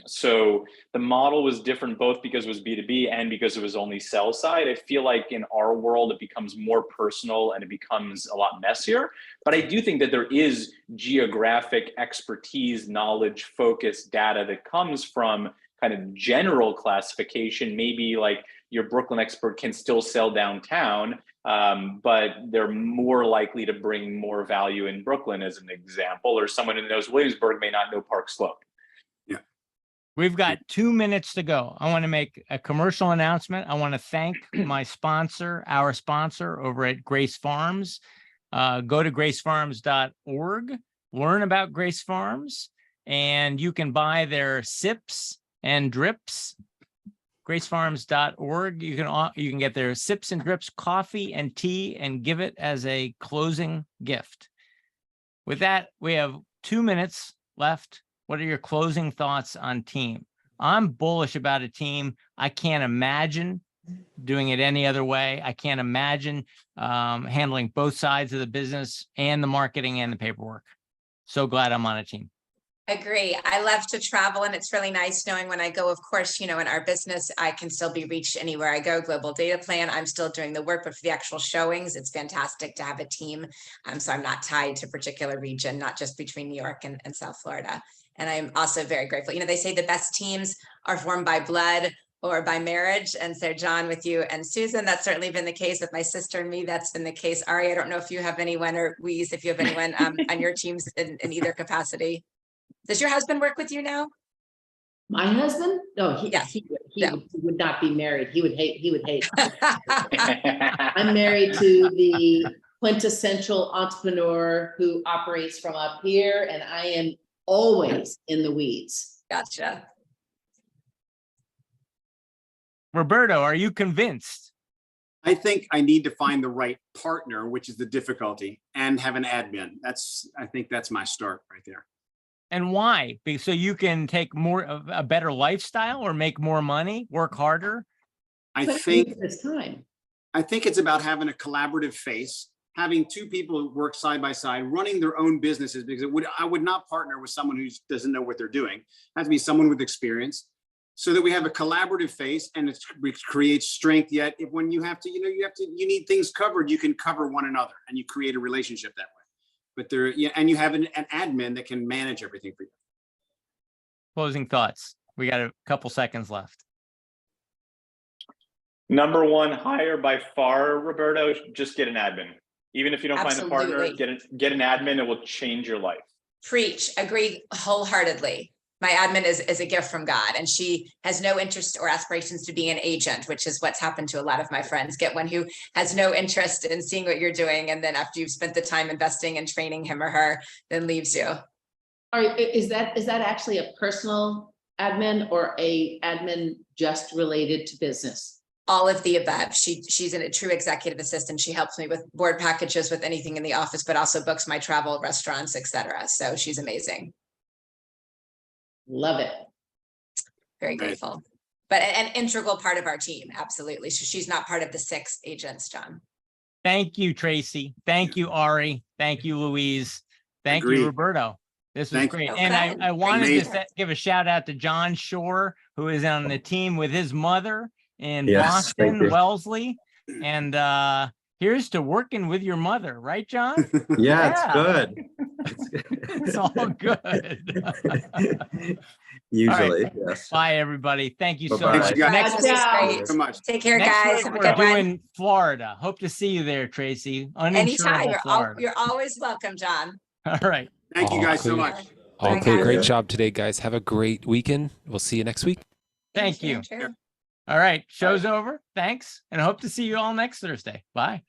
So the model was different both because it was B2B and because it was only sell side. I feel like in our world, it becomes more personal and it becomes a lot messier. But I do think that there is geographic expertise, knowledge, focus, data that comes from kind of general classification. Maybe like your Brooklyn expert can still sell downtown, but they're more likely to bring more value in Brooklyn, as an example, or someone who knows Williamsburg may not know Park Slope. Yeah. We've got 2 minutes to go. I want to make a commercial announcement. I want to thank my sponsor, our sponsor over at Grace Farms. Go to gracefarms.org, learn about Grace Farms, and you can buy their sips and drips. gracefarms.org. You can get their sips and drips, coffee and tea, and give it as a closing gift. With that, we have 2 minutes left. What are your closing thoughts on team? I'm bullish about a team. I can't imagine doing it any other way. I can't imagine handling both sides of the business and the marketing and the paperwork. So glad I'm on a team. Agree. I love to travel, and it's really nice knowing when I go, of course, you know, in our business, I can still be reached anywhere I go. Global data plan, I'm still doing the work, but for the actual showings, it's fantastic to have a team. So I'm not tied to a particular region, not just between New York and South Florida. And I'm also very grateful. You know, they say the best teams are formed by blood or by marriage. And so John, with you and Susan, that's certainly been the case. With my sister and me, that's been the case. Ari, I don't know if you have anyone, or Louise, if you have anyone on your teams in either capacity. Does your husband work with you now? My husband? No, he would not be married. He would hate. I'm married to the quintessential entrepreneur who operates from up here, and I am always in the weeds. Gotcha. Roberto, are you convinced? I think I need to find the right partner, which is the difficulty, and have an admin. I think that's my start right there. And why? So you can take a better lifestyle, or make more money, work harder? I think it's about having a collaborative face. having two people work side by side, running their own businesses, because I would not partner with someone who doesn't know what they're doing. It has to be someone with experience, so that we have a collaborative face, and it creates strength. Yet, if when you have to, you need things covered, you can cover one another, and you create a relationship that way. But and you have an admin that can manage everything for you. Closing thoughts. We got a couple seconds left. Number one hire by far, Roberto, just get an admin. Even if you don't find a partner, Absolutely. get an admin. It will change your life. Preach, agree wholeheartedly. My admin is a gift from God, and she has no interest or aspirations to be an agent, which is what's happened to a lot of my friends. Get one who has no interest in seeing what you're doing, and then after you've spent the time investing and training him or her, then leaves you. Is that actually a personal admin or a admin just related to business? All of the above. She's a true executive assistant. She helps me with board packages, with anything in the office, but also books my travel, restaurants, etc. So she's amazing. Love it. Very grateful. But an integral part of our team. Absolutely. So she's not part of the 6 agents, John. Thank you, Tracie. Thank you, Ari. Thank you, Louise. Thank Agreed. you, Roberto. This was Thank great. you. And I wanted Amazing. to give a shout out to John Shore, who is on the team with his mother in Yes, thank Boston, you. Wellesley. And here's to working with your mother, right, John? Yeah, it's Yeah. good. It's all good. Usually, yes. Bye, everybody. Thank you so Bye-bye. much. Thanks, guys. Next, This is great. Thank you so much. Take care, next guys. week Have a we're good one. doing Florida. Hope to see you there, Tracie. Anytime. Uninsurable Florida. You're always welcome, John. All right. Thank you guys so much. Okay, Bye, great guys. job today, guys. Have a great weekend. We'll see you next week. Thank you. True. All right. Show's over. Thanks. And I hope to see you all next Thursday. Bye.